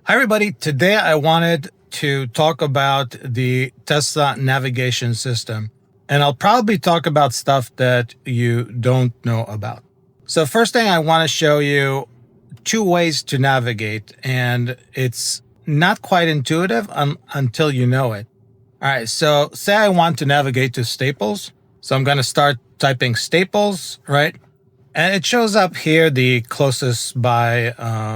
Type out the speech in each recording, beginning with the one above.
Hi, everybody. Today I wanted to talk about the Tesla navigation system, and I'll probably talk about stuff that you don't know about. So first thing I want to show you two ways to navigate, and it's not quite intuitive until you know it. All right, so say I want to navigate to Staples. So I'm going to start typing Staples, right? And it shows up here, the closest by,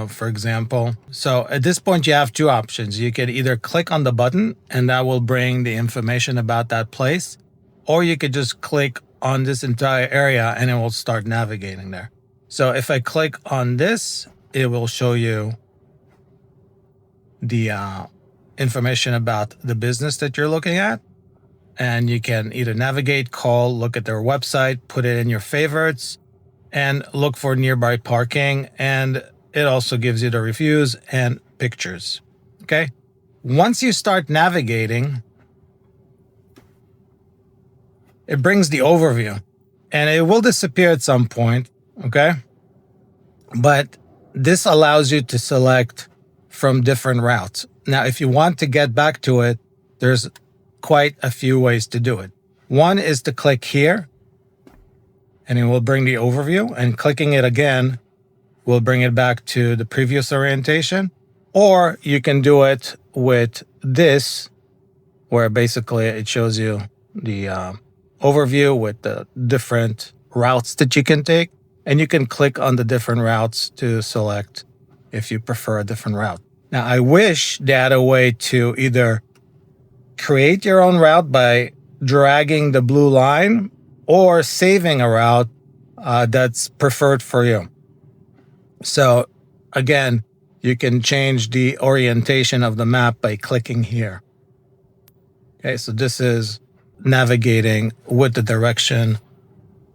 for example. So at this point, you have two options. You can either click on the button and that will bring the information about that place, or you could just click on this entire area and it will start navigating there. So if I click on this, it will show you the information about the business that you're looking at. And you can either navigate, call, look at their website, put it in your favorites, and look for nearby parking. And it also gives you the reviews and pictures. Okay. Once you start navigating, it brings the overview and it will disappear at some point. Okay. But this allows you to select from different routes. Now, if you want to get back to it, there's quite a few ways to do it. One is to click here, and it will bring the overview, and clicking it again will bring it back to the previous orientation. Or you can do it with this, where basically it shows you the overview with the different routes that you can take. And you can click on the different routes to select if you prefer a different route. Now, I wish they had a way to either create your own route by dragging the blue line or saving a route that's preferred for you. So again, you can change the orientation of the map by clicking here. Okay, so this is navigating with the direction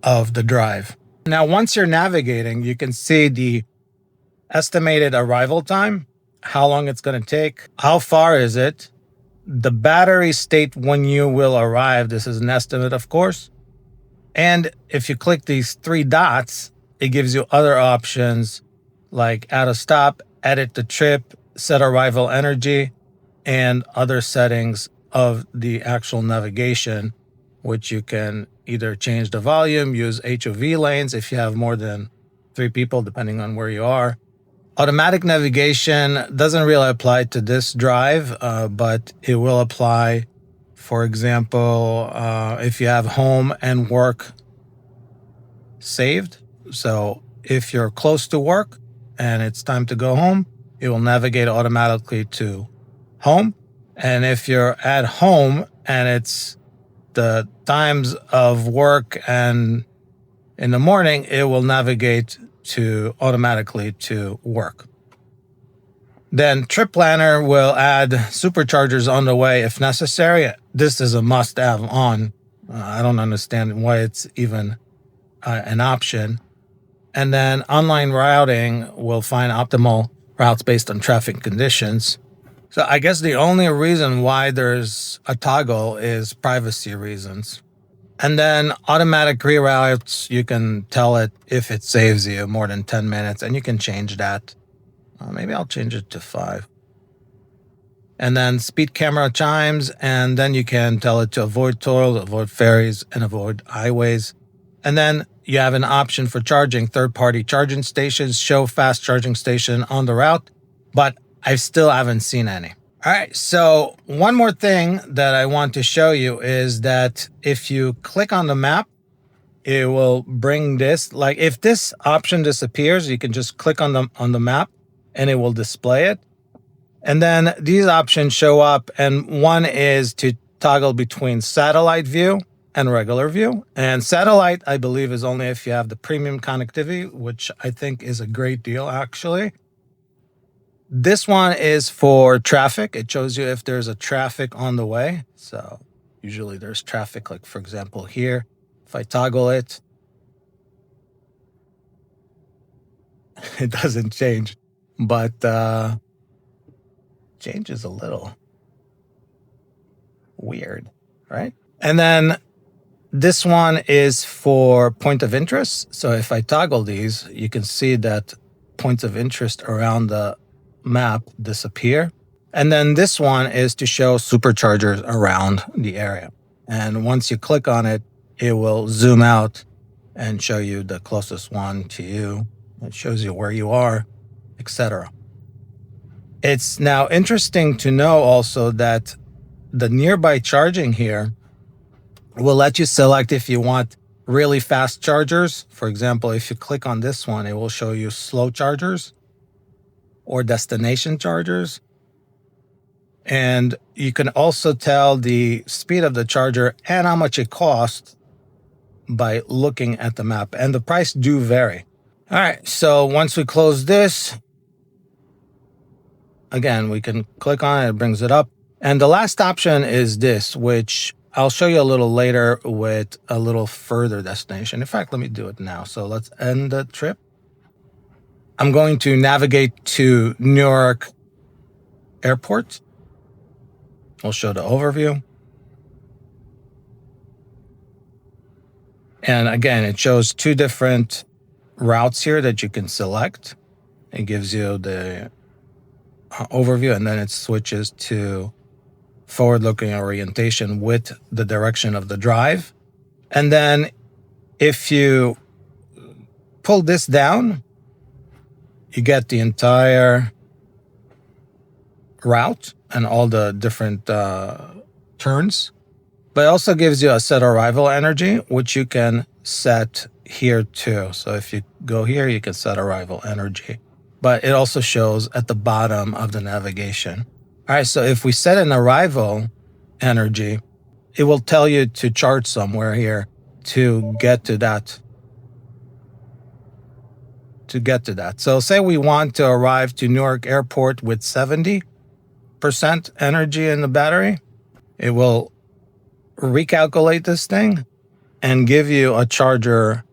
of the drive. Now, once you're navigating, you can see the estimated arrival time, how long it's going to take, how far is it, the battery state when you will arrive. This is an estimate, of course. And if you click these three dots, it gives you other options like add a stop, edit the trip, set arrival energy, and other settings of the actual navigation, which you can either change the volume, use HOV lanes if you have more than 3 people, depending on where you are. Automatic navigation doesn't really apply to this drive, but it will apply, for example, if you have home and work saved. So if you're close to work and it's time to go home, it will navigate automatically to home. And if you're at home and it's the times of work and in the morning, it will navigate automatically to work. Then Trip Planner will add Superchargers on the way if necessary. This is a must-have on. I don't understand why it's even an option. And then Online Routing will find optimal routes based on traffic conditions. So I guess the only reason why there's a toggle is privacy reasons. And then automatic reroutes, you can tell it if it saves you more than 10 minutes, and you can change that. Maybe I'll change it to 5. And then speed camera chimes, and then you can tell it to avoid tolls, avoid ferries, and avoid highways. And then you have an option for charging third-party charging stations, show fast charging station on the route, but I still haven't seen any. All right, so one more thing that I want to show you is that if you click on the map, it will bring this. Like if this option disappears, you can just click on the map and it will display it. And then these options show up, and one is to toggle between satellite view and regular view. And satellite, I believe, is only if you have the premium connectivity, which I think is a great deal, actually. This one is for traffic. It shows you if there's a traffic on the way. So usually there's traffic, like for example here. If I toggle it, it doesn't change, but changes a little weird, right? And then this one is for point of interest. So if I toggle these, you can see that points of interest around the map disappear. And then this one is to show superchargers around the area. And once you click on it, it will zoom out and show you the closest one to you. It shows you where you are, etc. It's now interesting to know also that the nearby charging here will let you select if you want really fast chargers. For example, if you click on this one, it will show you slow chargers or destination chargers. And you can also tell the speed of the charger and how much it costs by looking at the map. And the price do vary. All right, so once we close this, again, we can click on it, it brings it up. And the last option is this, which I'll show you a little later with a little further destination. In fact, let me do it now. So let's end the trip. I'm going to navigate to Newark Airport. We'll show the overview. And again, it shows two different routes here that you can select. It gives you the overview, and then it switches to forward-looking orientation with the direction of the drive. And then if you pull this down, you get the entire route and all the different turns. But it also gives you a set arrival energy, which you can set here too. So if you go here, you can set arrival energy. But it also shows at the bottom of the navigation. All right, so if we set an arrival energy, it will tell you to charge somewhere here to get to that. So say we want to arrive to Newark Airport with 70% energy in the battery. It will recalculate this thing and give you a charger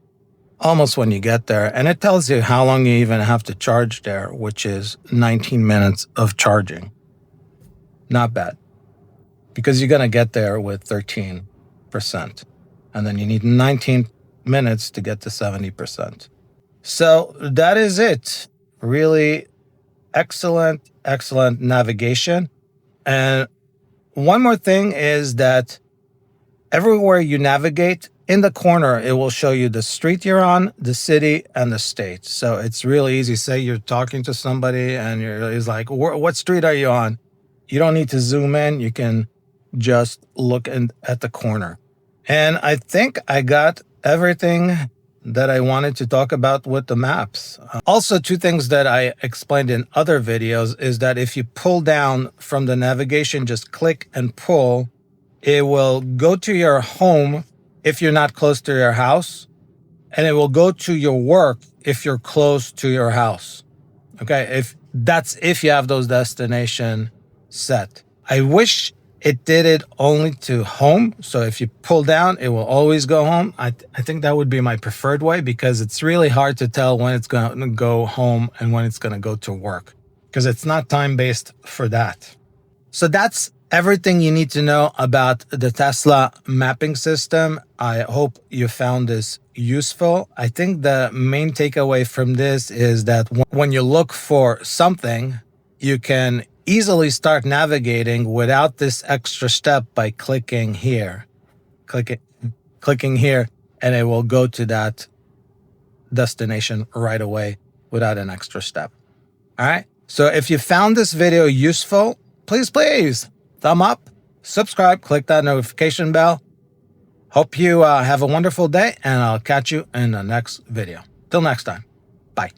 almost when you get there. And it tells you how long you even have to charge there, which is 19 minutes of charging. Not bad, because you're going to get there with 13%. And then you need 19 minutes to get to 70%. So that is it. Really excellent navigation. And one more thing is that everywhere you navigate, in the corner, it will show you the street you're on, the city, and the state. So it's really easy. Say you're talking to somebody and it's like, what street are you on? You don't need to zoom in. You can just look at the corner. And I think I got everything that I wanted to talk about with the maps. Also, two things that I explained in other videos is that if you pull down from the navigation, just click and pull, it will go to your home if you're not close to your house, and it will go to your work if you're close to your house. Okay, if you have those destination set. I wish it did it only to home. So if you pull down, it will always go home. I think that would be my preferred way, because it's really hard to tell when it's going to go home and when it's going to go to work, because it's not time-based for that. So that's everything you need to know about the Tesla mapping system. I hope you found this useful. I think the main takeaway from this is that when you look for something, you can easily start navigating without this extra step by clicking here. Clicking here, and it will go to that destination right away without an extra step. All right. So if you found this video useful, please thumb up, subscribe, click that notification bell. Hope you have a wonderful day, and I'll catch you in the next video. Till next time. Bye.